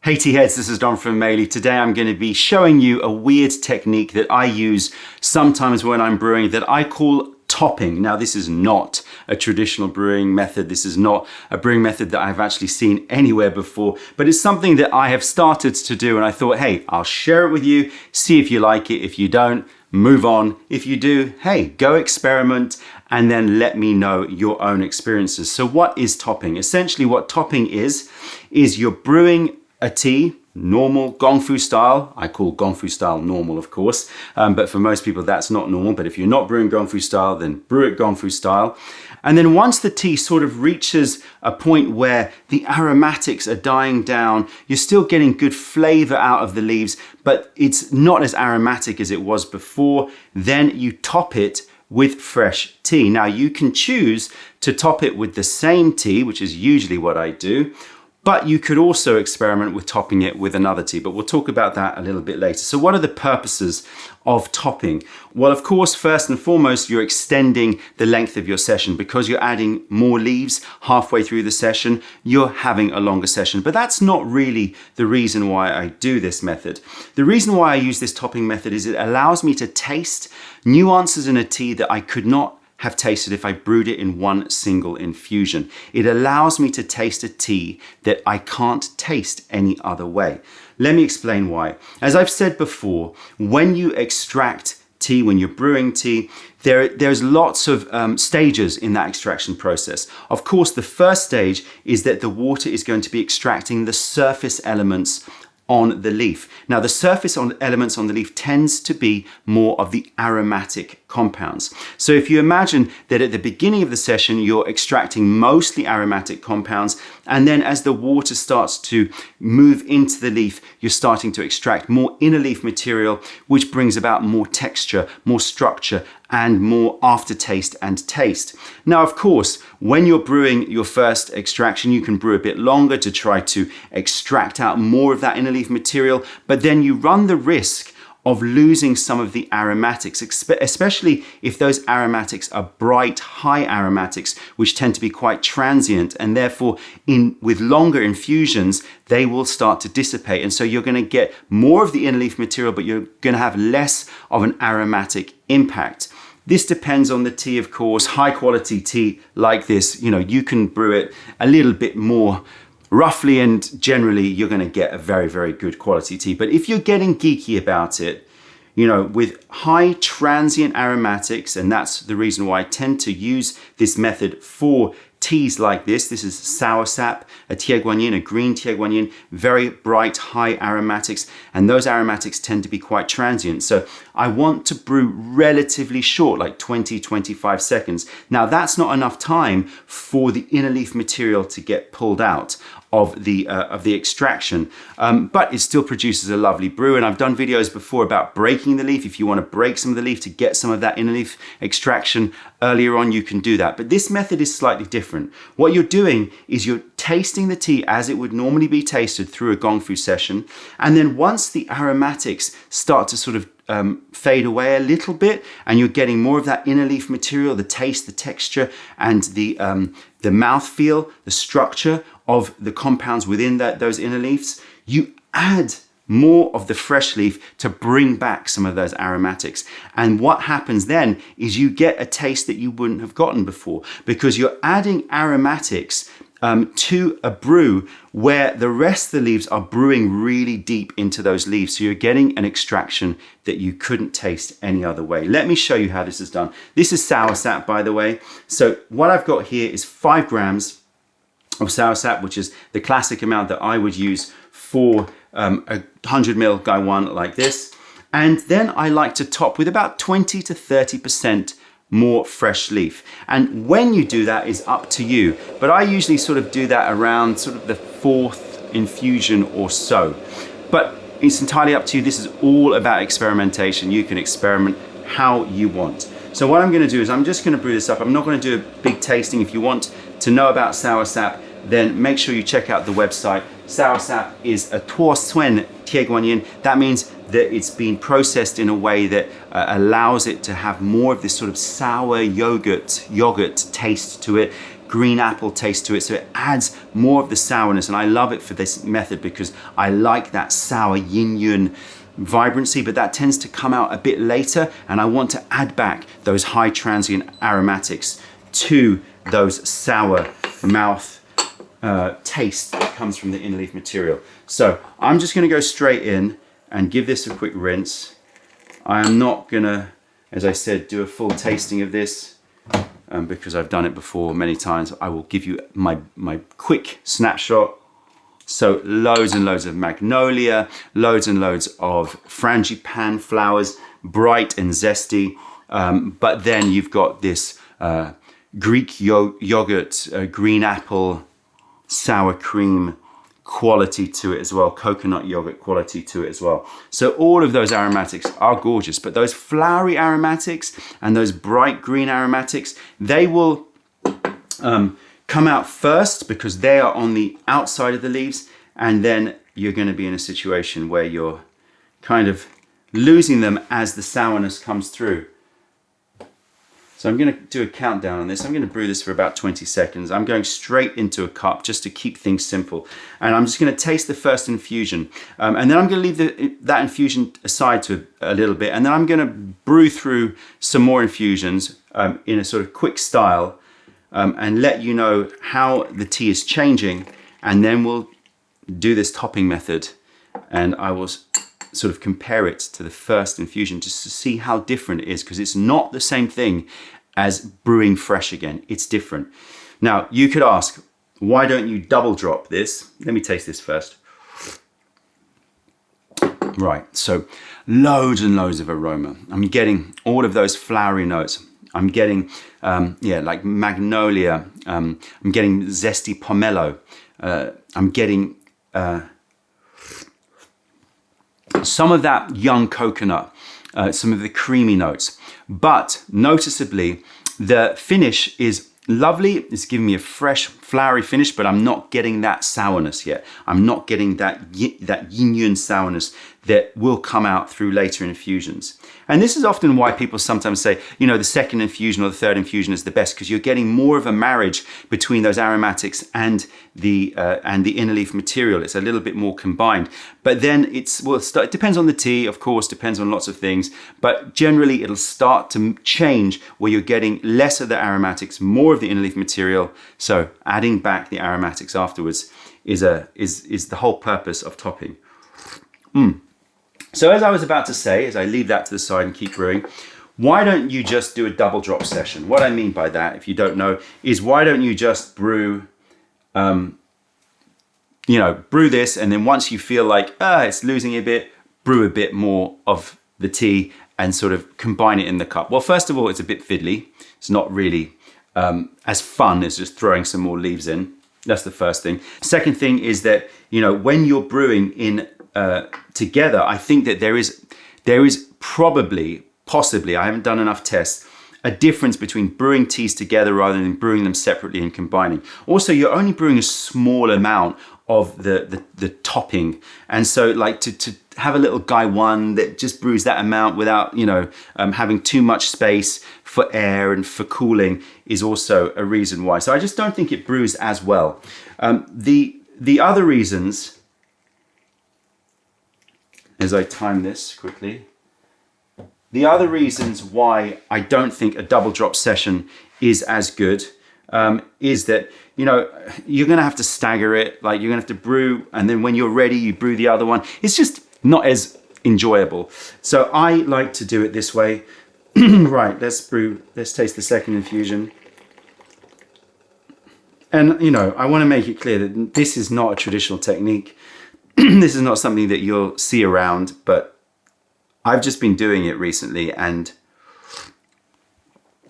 Hey tea heads, this is Don from Maley. Today I'm going to be showing you a weird technique that I use sometimes when I'm brewing that I call topping. Now this is not a traditional brewing method. This is not a brewing method that I've actually seen anywhere before, but it's something that I have started to do and I thought, hey, I'll share it with you, see if you like it. If you don't, move on. If you do, hey, go experiment and then let me know your own experiences. So what is topping? Essentially what topping is you're brewing a tea, normal Gongfu style. I call Gongfu style normal, of course, but for most people that's not normal. But if you're not brewing Gongfu style, then brew it Gongfu style. And then once the tea sort of reaches a point where the aromatics are dying down, you're still getting good flavor out of the leaves, but it's not as aromatic as it was before, then you top it with fresh tea. Now you can choose to top it with the same tea, which is usually what I do, but you could also experiment with topping it with another tea, but we'll talk about that a little bit later. So what are the purposes of topping? Well, of course, first and foremost, you're extending the length of your session because you're adding more leaves halfway through the session, you're having a longer session. But that's not really the reason why I do this method. The reason why I use this topping method is it allows me to taste nuances in a tea that I could not have tasted if I brewed it in one single infusion. It allows me to taste a tea that I can't taste any other way. Let me explain why. As I've said before, when you extract tea, when you're brewing tea, there's lots of stages in that extraction process. Of course, the first stage is that the water is going to be extracting the surface elements on the leaf. Now, the surface elements on the leaf tends to be more of the aromatic compounds. So if you imagine that at the beginning of the session, you're extracting mostly aromatic compounds, and then as the water starts to move into the leaf, you're starting to extract more inner leaf material, which brings about more texture, more structure, and more aftertaste and taste. Now, of course, when you're brewing your first extraction, you can brew a bit longer to try to extract out more of that inner leaf material, but then you run the risk of losing some of the aromatics, especially if those aromatics are bright, high aromatics, which tend to be quite transient, and therefore with longer infusions, they will start to dissipate. And so you're going to get more of the inner leaf material, but you're going to have less of an aromatic impact. This depends on the tea, of course. High quality tea like this, you can brew it a little bit more roughly, and generally you're going to get a very, very good quality tea. But if you're getting geeky about it, with high transient aromatics, and that's the reason why I tend to use this method for teas like this. This is sour sap, a TEAWARE, a green TEAWARE, very bright, high aromatics, and those aromatics tend to be quite transient. So I want to brew relatively short, like 20, 25 seconds. Now that's not enough time for the inner leaf material to get pulled out of the extraction, but it still produces a lovely brew. And I've done videos before about breaking the leaf. If you want to break some of the leaf to get some of that inner leaf extraction earlier on, you can do that. But this method is slightly different. What you're doing is you're tasting the tea as it would normally be tasted through a Gongfu session. And then once the aromatics start to sort of fade away a little bit, and you're getting more of that inner leaf material, the taste, the texture, and the mouthfeel, the structure of the compounds within those inner leaves, you add more of the fresh leaf to bring back some of those aromatics. And what happens then is you get a taste that you wouldn't have gotten before, because you're adding aromatics to a brew where the rest of the leaves are brewing really deep into those leaves. So you're getting an extraction that you couldn't taste any other way. Let me show you how this is done. This is sour sap, by the way. So what I've got here is 5 grams of sour sap, which is the classic amount that I would use for a 100 ml Gaiwan like this. And then I like to top with about 20 to 30% more fresh leaf. And when you do that is up to you, but I usually sort of do that around sort of the 4th infusion or so. But it's entirely up to you. This is all about experimentation. You can experiment how you want. So what I'm going to do is I'm just going to brew this up. I'm not going to do a big tasting. If you want to know about sour sap, then make sure you check out the website. Sour sap is a tuosuen TEAWARE. That means that it's been processed in a way that allows it to have more of this sort of sour yogurt taste to it. green apple taste to it. So it adds more of the sourness. And I love it for this method because I like that sour yin-yang vibrancy, but that tends to come out a bit later. And I want to add back those high transient aromatics to those sour mouth taste that comes from the inner leaf material. So I'm just going to go straight in and give this a quick rinse. I am not going to, as I said, do a full tasting of this because I've done it before many times. I will give you my quick snapshot. So loads and loads of magnolia, loads and loads of frangipane flowers, bright and zesty. But then you've got this Greek yogurt, green apple, sour cream quality to it as well, coconut yogurt quality to it as well. So all of those aromatics are gorgeous, but those flowery aromatics and those bright green aromatics, they will come out first because they are on the outside of the leaves, and then you're going to be in a situation where you're kind of losing them as the sourness comes through. So I'm going to do a countdown on this. I'm going to brew this for about 20 seconds. I'm going straight into a cup just to keep things simple. And I'm just going to taste the first infusion. And then I'm going to leave that infusion aside to a little bit. And then I'm going to brew through some more infusions in a sort of quick style and let you know how the tea is changing. And then we'll do this topping method. And I will sort of compare it to the first infusion just to see how different it is, because it's not the same thing as brewing fresh again. It's different. Now, you could ask, why don't you double drop this? Let me taste this first. Right, so loads and loads of aroma. I'm getting all of those flowery notes. I'm getting, like magnolia. I'm getting zesty pomelo. I'm getting some of that young coconut, some of the creamy notes, but noticeably the finish is lovely. It's giving me a fresh flowery finish, but I'm not getting that sourness yet. I'm not getting that yin-yang sourness that will come out through later infusions. And this is often why people sometimes say, the second infusion or the third infusion is the best, because you're getting more of a marriage between those aromatics and the inner leaf material. It's a little bit more combined. But then it depends on the tea, of course, depends on lots of things. But generally, it'll start to change where you're getting less of the aromatics, more of the inner leaf material. So adding back the aromatics afterwards is the whole purpose of topping. So as I was about to say, as I leave that to the side and keep brewing, why don't you just do a double drop session? What I mean by that, if you don't know, is why don't you just brew, brew this, and then once you feel like, it's losing a bit, brew a bit more of the tea and sort of combine it in the cup. Well, first of all, it's a bit fiddly. It's not really as fun as just throwing some more leaves in. That's the first thing. Second thing is that, when you're brewing in together, I think that there is possibly, I haven't done enough tests, a difference between brewing teas together rather than brewing them separately and combining. Also, you're only brewing a small amount of the topping. And so like to have a little guy one that just brews that amount without, having too much space for air and for cooling is also a reason why. So I just don't think it brews as well. The other reasons, as I time this quickly, the other reasons why I don't think a double drop session is as good is that, you're going to have to stagger it. Like you're going to have to brew, and then when you're ready, you brew the other one. It's just not as enjoyable. So I like to do it this way. Right, let's taste the second infusion. And, I want to make it clear that this is not a traditional technique. This is not something that you'll see around, but I've just been doing it recently and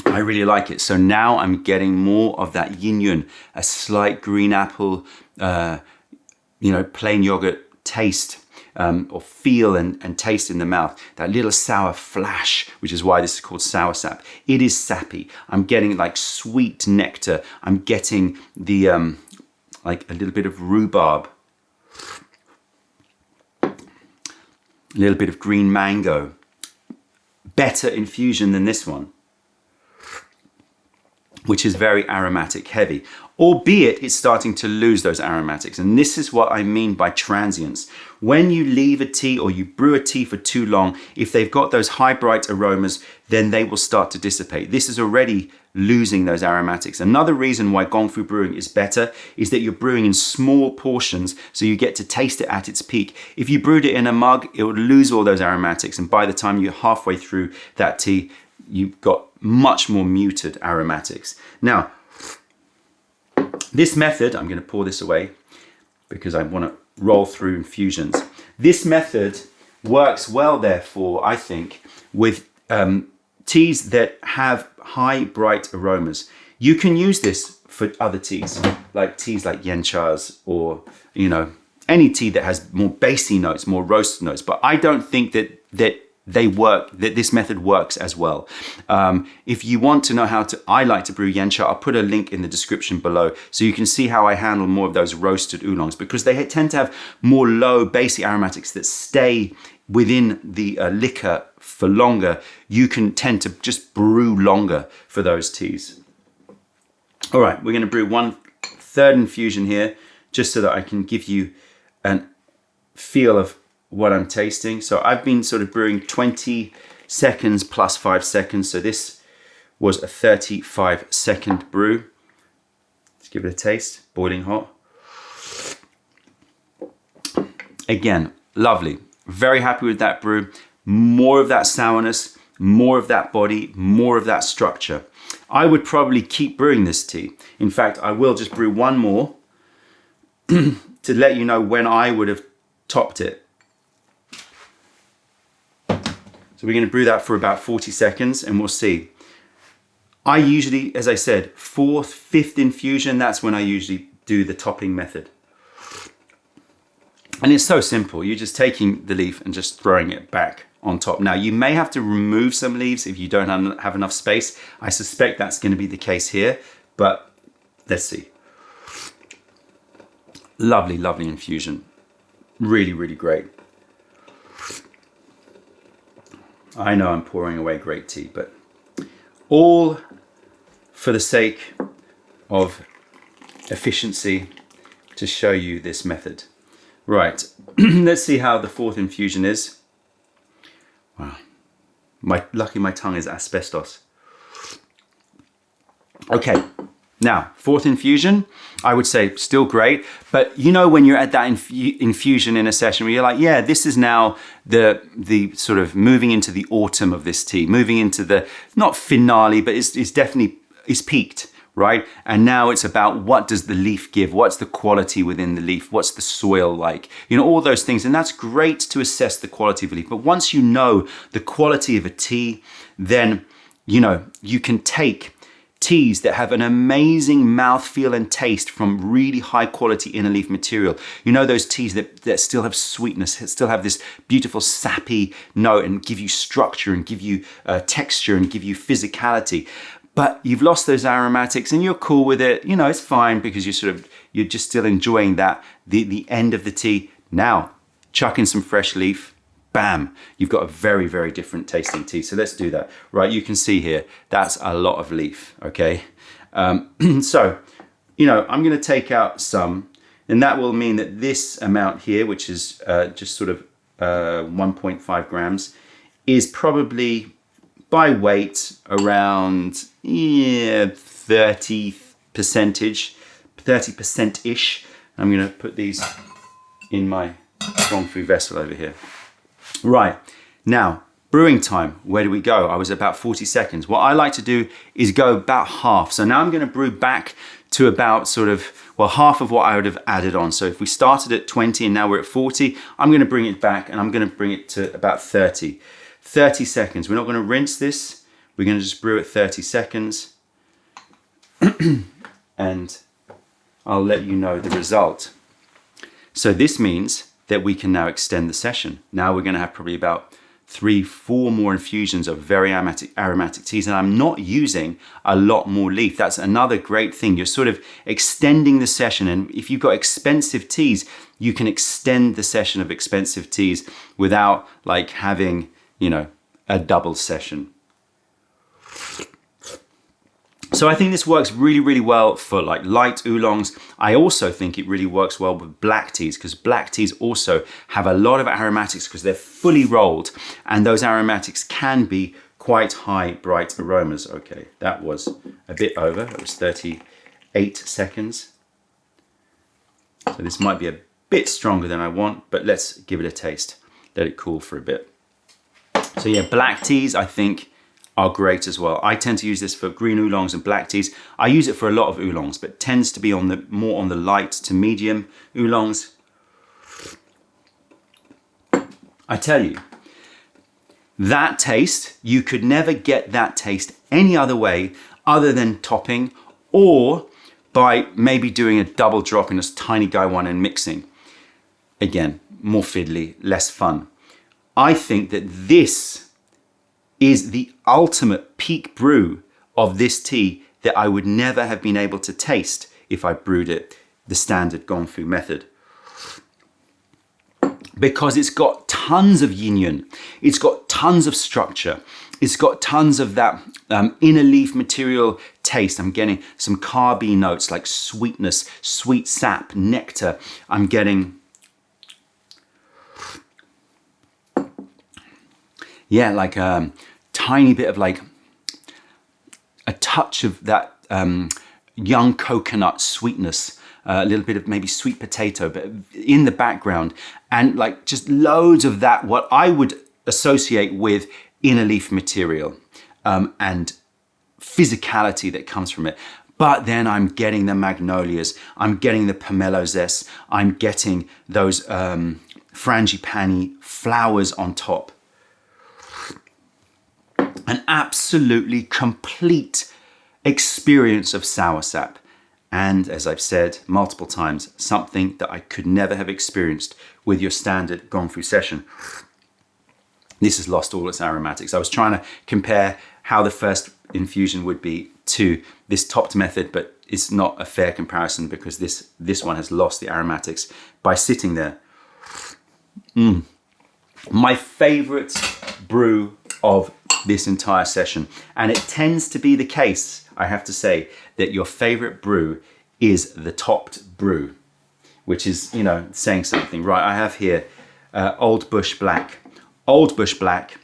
I really like it. So now I'm getting more of that yin-yang, a slight green apple, plain yogurt taste or feel and taste in the mouth. That little sour flash, which is why this is called sour sap. It is sappy. I'm getting like sweet nectar. I'm getting the like a little bit of rhubarb. A little bit of green mango. Better infusion than this one. which is very aromatic heavy, albeit it's starting to lose those aromatics. And this is what I mean by transience. When you leave a tea or you brew a tea for too long, if they've got those high bright aromas, then they will start to dissipate. This is already losing those aromatics. Another reason why Gongfu brewing is better is that you're brewing in small portions, so you get to taste it at its peak. If you brewed it in a mug, it would lose all those aromatics, and by the time you're halfway through that tea, you've got much more muted aromatics. Now, this method, I'm going to pour this away because I want to roll through infusions. This method works well, therefore, I think, with teas that have high, bright aromas. You can use this for other teas like yanchas or, you know, any tea that has more bassy notes, more roasted notes. But I don't think that this method works as well. If you want to know how I like to brew yancha, I'll put a link in the description below so you can see how I handle more of those roasted oolongs, because they tend to have more low bassy aromatics that stay within the liquor for longer. You can tend to just brew longer for those teas. All right, we're going to brew 1/3 infusion here, just so that I can give you a feel of what I'm tasting. So I've been sort of brewing 20 seconds plus 5 seconds. So this was a 35-second brew. Let's give it a taste. Boiling hot. Again, lovely. Very happy with that brew. More of that sourness, more of that body, more of that structure. I would probably keep brewing this tea. In fact, I will just brew one more to let you know when I would have topped it. So we're going to brew that for about 40 seconds and we'll see. I usually, as I said, 4th, 5th infusion, that's when I usually do the topping method. And it's so simple. You're just taking the leaf and just throwing it back on top. Now, you may have to remove some leaves if you don't have enough space. I suspect that's going to be the case here, but let's see. Lovely, lovely infusion. Really, really great. I know I'm pouring away great tea, but all for the sake of efficiency to show you this method. Right, let's see how the 4th infusion is. Wow, lucky my tongue is asbestos. Okay, now 4th infusion, I would say still great, but you know when you're at that infusion in a session where you're like, yeah, this is now the sort of moving into the autumn of this tea, moving into the, not finale, but it's definitely, it's peaked, right? And now it's about what does the leaf give? What's the quality within the leaf? What's the soil like? You know, all those things. And that's great to assess the quality of a leaf. But once you know the quality of a tea, then, you know, you can take teas that have an amazing mouthfeel and taste from really high quality inner leaf material. You know, those teas that still have sweetness, still have this beautiful sappy note and give you structure and give you texture and give you physicality. But you've lost those aromatics and you're cool with it. You know, it's fine because you're just still enjoying that, the end of the tea. Now, chuck in some fresh leaf. Bam, you've got a very, very different tasting tea. So let's do that. Right, you can see here, that's a lot of leaf, okay? So, you know, I'm gonna take out some, and that will mean that this amount here, which is just sort of 1.5 grams, is probably by weight around 30%-ish. I'm gonna put these in my Gongfu vessel over here. Right, now, brewing time, where do we go? I was about 40 seconds. What I like to do is go about half. So now I'm gonna brew back to about sort of, well, half of what I would have added on. So if we started at 20 and now we're at 40, I'm gonna bring it back and I'm gonna bring it to about 30. 30 seconds, we're not gonna rinse this. We're gonna just brew it 30 seconds. And I'll let you know the result. So this means that we can now extend the session. Now we're gonna have probably about 3-4 more infusions of very aromatic teas, and I'm not using a lot more leaf. That's another great thing. You're sort of extending the session, and if you've got expensive teas, you can extend the session of expensive teas without like having, you know, a double session. So I think this works really, really well for like light oolongs. I also think it really works well with black teas, because black teas also have a lot of aromatics because they're fully rolled, and those aromatics can be quite high, bright aromas. Okay, that was a bit over. It was 38 seconds. So this might be a bit stronger than I want, but let's give it a taste. Let it cool for a bit. So yeah, black teas I think are great as well. I tend to use this for green oolongs and black teas. I use it for a lot of oolongs, but tends to be on the more on the light to medium oolongs. I tell you, that taste, you could never get that taste any other way other than topping, or by maybe doing a double drop in a tiny guy one and mixing. Again, more fiddly, less fun. I think that this is the ultimate peak brew of this tea that I would never have been able to taste if I brewed it the standard Gong Fu method. Because it's got tons of yin yang, it's got tons of structure, it's got tons of that inner leaf material taste. I'm getting some carby notes like sweetness, sweet sap, nectar. I'm getting, yeah, like a tiny bit of like a touch of that young coconut sweetness. A little bit of maybe sweet potato, but in the background, and like just loads of that, what I would associate with inner leaf material and physicality that comes from it. But then I'm getting the magnolias, I'm getting the pomelo zest, I'm getting those frangipani flowers on top. An absolutely complete experience of soursop. And as I've said multiple times, something that I could never have experienced with your standard Gong Fu session. This has lost all its aromatics. I was trying to compare how the first infusion would be to this topped method, but it's not a fair comparison because this one has lost the aromatics by sitting there. My favorite brew of this entire session, and it tends to be the case, I have to say, that your favorite brew is the topped brew, which is, you know, saying something. Right, I have here Old Bush Black. Old Bush Black,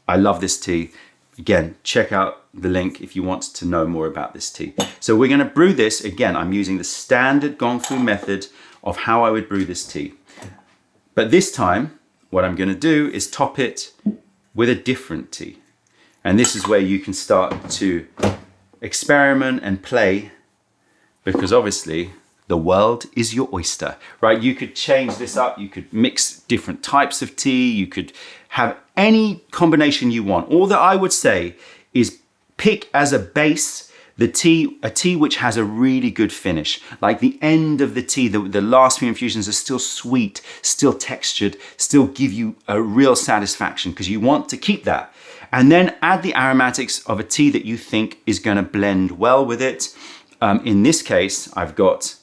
I love this tea. Again, check out the link if you want to know more about this tea. So we're gonna brew this. Again, I'm using the standard Gong Fu method of how I would brew this tea. But this time, what I'm gonna do is top it with a different tea. And this is where you can start to experiment and play, because obviously the world is your oyster, right? You could change this up, you could mix different types of tea, you could have any combination you want. All that I would say is pick as a base a tea which has a really good finish. Like the end of the tea, the last few infusions are still sweet, still textured, still give you a real satisfaction, because you want to keep that. And then add the aromatics of a tea that you think is going to blend well with it. In this case, I've got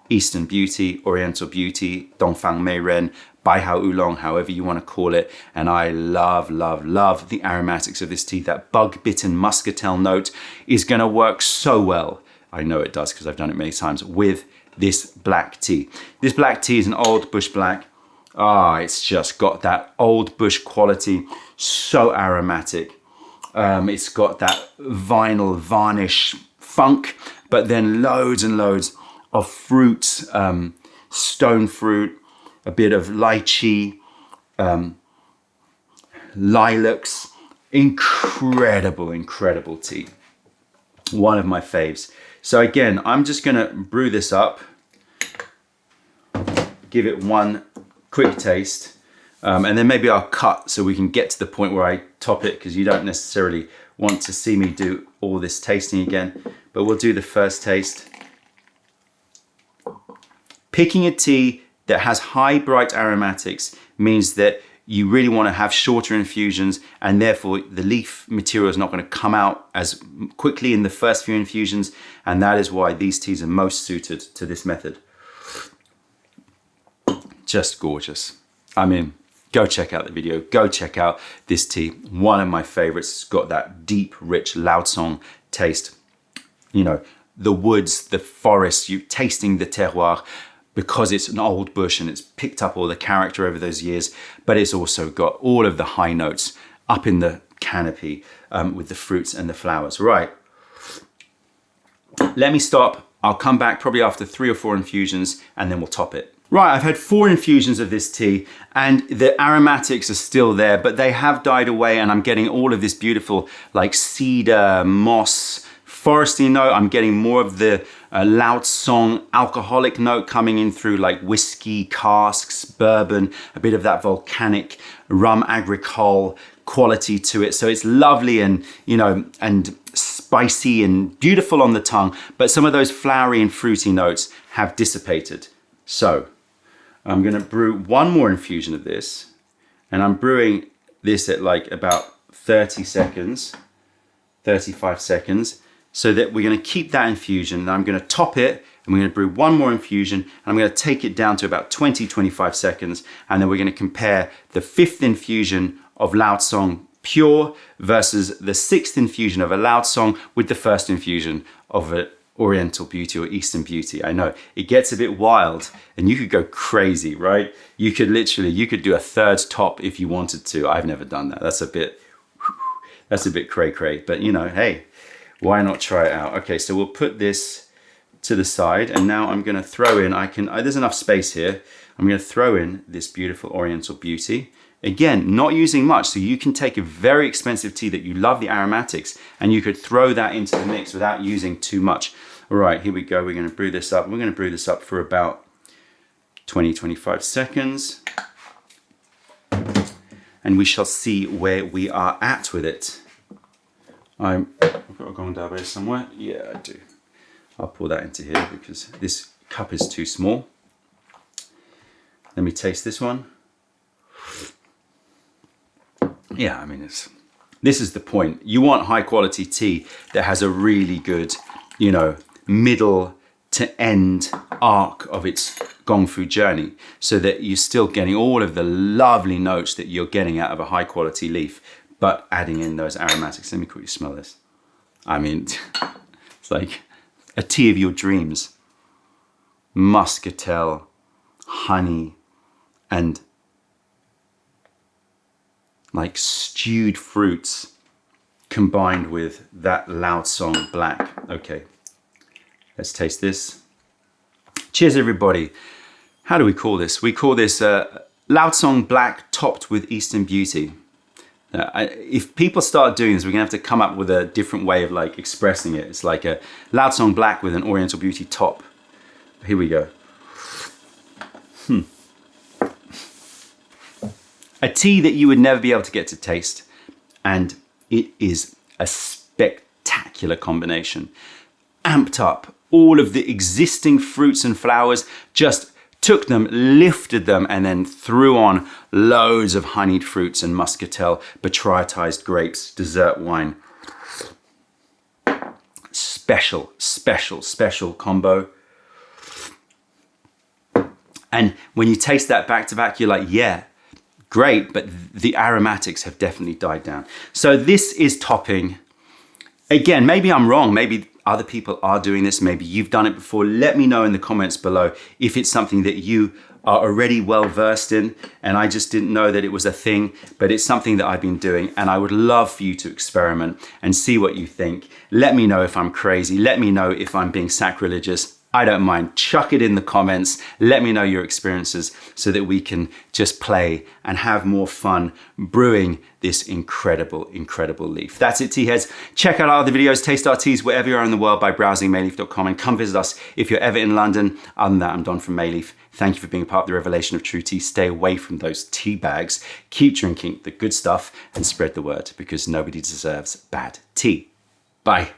Eastern Beauty, Oriental Beauty, Dongfang Meiren, Baihao Oolong, however you want to call it. And I love, love, love the aromatics of this tea. That bug-bitten muscatel note is going to work so well. I know it does because I've done it many times with this black tea. This black tea is an Old Bush Black. It's just got that old bush quality, so aromatic. It's got that vinyl varnish funk, but then loads and loads of fruits, stone fruit, a bit of lychee, lilacs. Incredible, incredible tea. One of my faves. So again, I'm just gonna brew this up, give it one quick taste, and then maybe I'll cut so we can get to the point where I top it, because you don't necessarily want to see me do all this tasting again, but we'll do the first taste. Picking a tea that has high bright aromatics means that you really want to have shorter infusions, and therefore the leaf material is not going to come out as quickly in the first few infusions, and that is why these teas are most suited to this method. Just gorgeous. I mean, go check out the video, go check out this tea. One of my favorites. It's got that deep, rich Lao Tsong taste. you know, the woods, the forests, you tasting the terroir, because it's an old bush and it's picked up all the character over those years, but it's also got all of the high notes up in the canopy with the fruits and the flowers. Right, let me stop. I'll come back probably after 3 or 4 infusions and then we'll top it. Right, I've had 4 infusions of this tea and the aromatics are still there, but they have died away and I'm getting all of this beautiful like cedar, moss, foresty note. I'm getting more of the loud song alcoholic note coming in through like whiskey, casks, bourbon, a bit of that volcanic rum agricole quality to it. So it's lovely and, you know, and spicy and beautiful on the tongue, but some of those flowery and fruity notes have dissipated. So I'm gonna brew 1 more infusion of this, and I'm brewing this at like about 30 seconds, 35 seconds, so that we're gonna keep that infusion, and I'm gonna top it, and we're gonna brew 1 more infusion, and I'm gonna take it down to about 20, 25 seconds, and then we're gonna compare the 5th infusion of Loud Song Pure versus the 6th infusion of a Loud Song with the 1st infusion of an Oriental Beauty or Eastern Beauty. I know, it gets a bit wild, and you could go crazy, right? You could do a 3rd top if you wanted to. I've never done that. That's a bit cray-cray, but you know, hey, why not try it out? Okay, so we'll put this to the side, and now I'm gonna throw in, there's enough space here. I'm gonna throw in this beautiful Oriental Beauty. Again, not using much, so you can take a very expensive tea that you love the aromatics, and you could throw that into the mix without using too much. All right, here we go. We're gonna brew this up. We're gonna brew this up for about 20, 25 seconds. And we shall see where we are at with it. I've got a Grand Dabe somewhere. Yeah, I do. I'll pour that into here because this cup is too small. Let me taste this one. Yeah, I mean, this is the point. You want high quality tea that has a really good, you know, middle to end arc of its Gong Fu journey, so that you're still getting all of the lovely notes that you're getting out of a high quality leaf, but adding in those aromatics. Let me quickly smell this. I mean, it's like a tea of your dreams. Muscatel, honey, and like stewed fruits combined with that Loud Song Black. Okay, let's taste this. Cheers, everybody. How do we call this? We call this Loud Song Black topped with Eastern Beauty. If people start doing this, we're gonna have to come up with a different way of like expressing it. It's like a Loud Song Black with an Oriental Beauty top. Here we go. A tea that you would never be able to get to taste, and it is a spectacular combination. Amped up all of the existing fruits and flowers, just took them, lifted them, and then threw on loads of honeyed fruits and muscatel, botrytized grapes, dessert wine. Special, special, special combo. And when you taste that back to back, you're like, yeah, great, but the aromatics have definitely died down. So this is topping. Again, maybe I'm wrong. Maybe other people are doing this. Maybe you've done it before. Let me know in the comments below if it's something that you are already well versed in, and I just didn't know that it was a thing, but it's something that I've been doing, and I would love for you to experiment and see what you think. Let me know if I'm crazy. Let me know if I'm being sacrilegious. I don't mind. Chuck it in the comments. Let me know your experiences so that we can just play and have more fun brewing this incredible, incredible leaf. That's it, tea heads. Check out our other videos, taste our teas wherever you are in the world by browsing mayleaf.com, and come visit us if you're ever in London. Other than that, I'm Don from Mayleaf. Thank you for being a part of the revelation of true tea. Stay away from those tea bags. Keep drinking the good stuff and spread the word, because nobody deserves bad tea. Bye.